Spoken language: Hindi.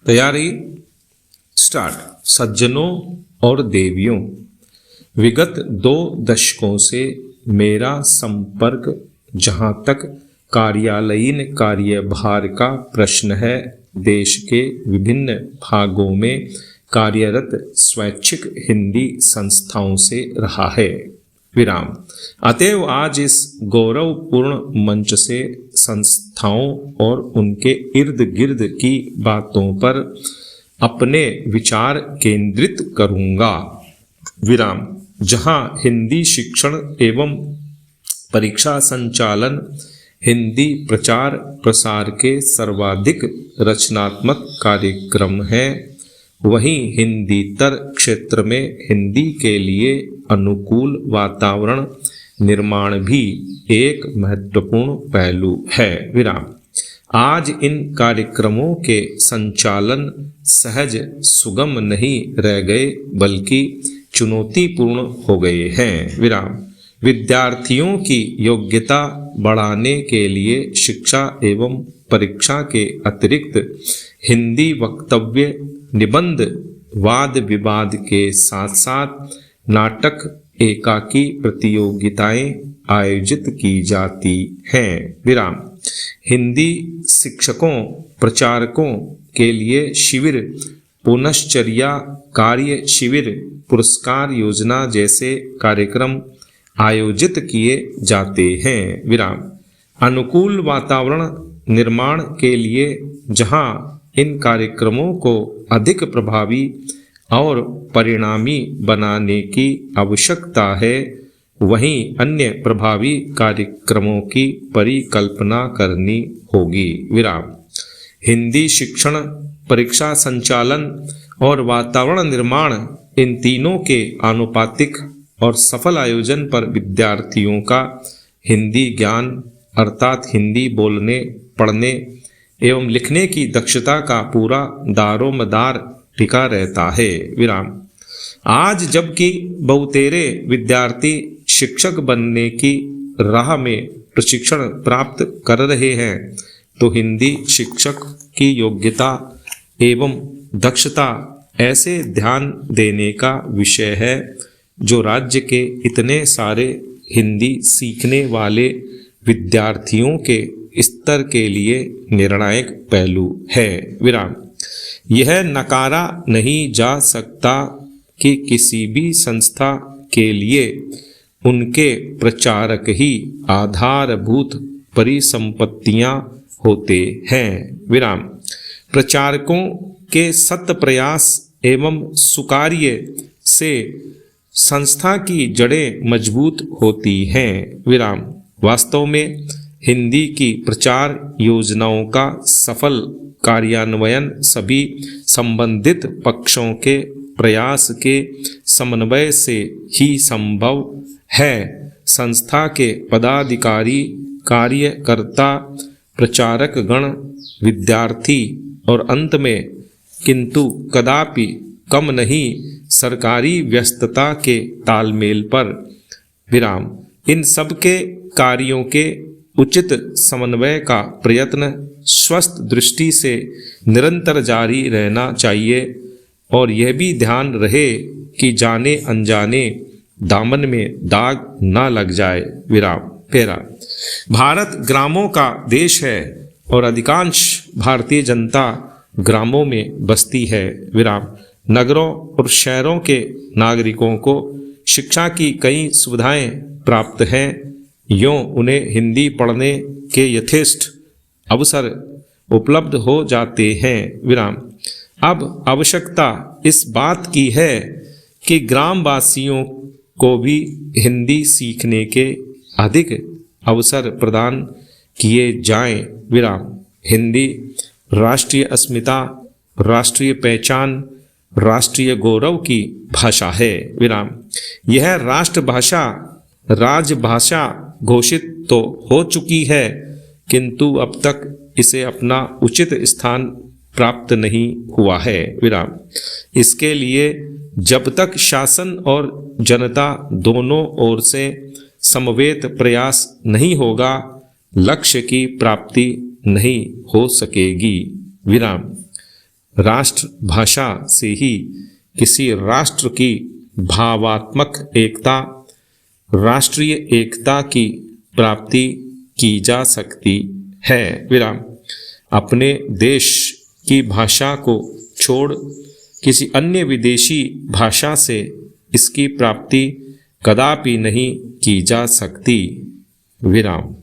तैयारी स्टार्ट। सज्जनों और देवियों, विगत 2 दशकों से मेरा संपर्क जहां तक कार्यालयीन कार्यभार का प्रश्न है, देश के विभिन्न भागों में कार्यरत स्वैच्छिक हिंदी संस्थाओं से रहा है। विराम। अतएव आज इस गौरवपूर्ण मंच से संस्थाओं और उनके इर्द गिर्द की बातों पर अपने विचार केंद्रित करूंगा। विराम। जहां हिंदी शिक्षण एवं परीक्षा संचालन हिंदी प्रचार प्रसार के सर्वाधिक रचनात्मक कार्यक्रम है, वहीं हिंदीतर क्षेत्र में हिंदी के लिए अनुकूल वातावरण निर्माण भी एक महत्वपूर्ण पहलू है। विराम। आज इन कार्यक्रमों के संचालन सहज सुगम नहीं रह गए, बल्कि चुनौतीपूर्ण हो गए हैं। विराम। विद्यार्थियों की योग्यता बढ़ाने के लिए शिक्षा एवं परीक्षा के अतिरिक्त हिंदी वक्तव्य, निबंध, वाद विवाद के साथ साथ नाटक, एकाकी प्रतियोगिताएं आयोजित की जाती हैं। विराम। हिंदी शिक्षकों प्रचारकों के लिए शिविर, पुनश्चर्या कार्य शिविर, पुरस्कार योजना जैसे कार्यक्रम आयोजित किए जाते हैं। विराम। अनुकूल वातावरण निर्माण के लिए जहां इन कार्यक्रमों को अधिक प्रभावी और परिणामी बनाने की आवश्यकता है, वहीं अन्य प्रभावी कार्यक्रमों की परिकल्पना करनी होगी। विराम। हिंदी शिक्षण, परीक्षा संचालन और वातावरण निर्माण, इन तीनों के आनुपातिक और सफल आयोजन पर विद्यार्थियों का हिंदी ज्ञान अर्थात हिंदी बोलने, पढ़ने एवं लिखने की दक्षता का पूरा दारोमदार टिका रहता है। विराम। आज जबकि बहुतेरे विद्यार्थी शिक्षक बनने की राह में प्रशिक्षण प्राप्त कर रहे हैं, तो हिंदी शिक्षक की योग्यता एवं दक्षता ऐसे ध्यान देने का विषय है, जो राज्य के इतने सारे हिंदी सीखने वाले विद्यार्थियों के स्तर के लिए निर्णायक पहलू है। विराम। यह नकारा नहीं जा सकता कि किसी भी संस्था के लिए उनके प्रचारक ही आधारभूत परिसंपत्तियां होते हैं। विराम। प्रचारकों के सत प्रयास एवं सुकार्य से संस्था की जड़ें मजबूत होती हैं। विराम। वास्तव में हिंदी की प्रचार योजनाओं का सफल कार्यान्वयन सभी संबंधित पक्षों के प्रयास के समन्वय से ही संभव है। संस्था के पदाधिकारी, कार्यकर्ता, प्रचारक गण, विद्यार्थी और अंत में किंतु कदापि कम नहीं सरकारी व्यस्तता के तालमेल पर। विराम। इन सब के कार्यों के उचित समन्वय का प्रयत्न स्वस्थ दृष्टि से निरंतर जारी रहना चाहिए और यह भी ध्यान रहे कि जाने अनजाने दामन में दाग ना लग जाए। विराम। पेरा। भारत ग्रामों का देश है और अधिकांश भारतीय जनता ग्रामों में बसती है। विराम। नगरों और शहरों के नागरिकों को शिक्षा की कई सुविधाएं प्राप्त हैं, यों उन्हें हिंदी पढ़ने के यथेष्ट अवसर उपलब्ध हो जाते हैं। विराम। अब आवश्यकता इस बात की है कि ग्रामवासियों को भी हिंदी सीखने के अधिक अवसर प्रदान किए जाएं। विराम। हिंदी राष्ट्रीय अस्मिता, राष्ट्रीय पहचान, राष्ट्रीय गौरव की भाषा है। विराम। यह राष्ट्रभाषा, राजभाषा घोषित तो हो चुकी है, किंतु अब तक इसे अपना उचित स्थान प्राप्त नहीं हुआ है। विराम। इसके लिए जब तक शासन और जनता दोनों ओर से समवेत प्रयास नहीं होगा, लक्ष्य की प्राप्ति नहीं हो सकेगी। विराम। राष्ट्रभाषा से ही किसी राष्ट्र की भावात्मक एकता, राष्ट्रीय एकता की प्राप्ति की जा सकती है। विराम। अपने देश की भाषा को छोड़ किसी अन्य विदेशी भाषा से इसकी प्राप्ति कदापि नहीं की जा सकती। विराम।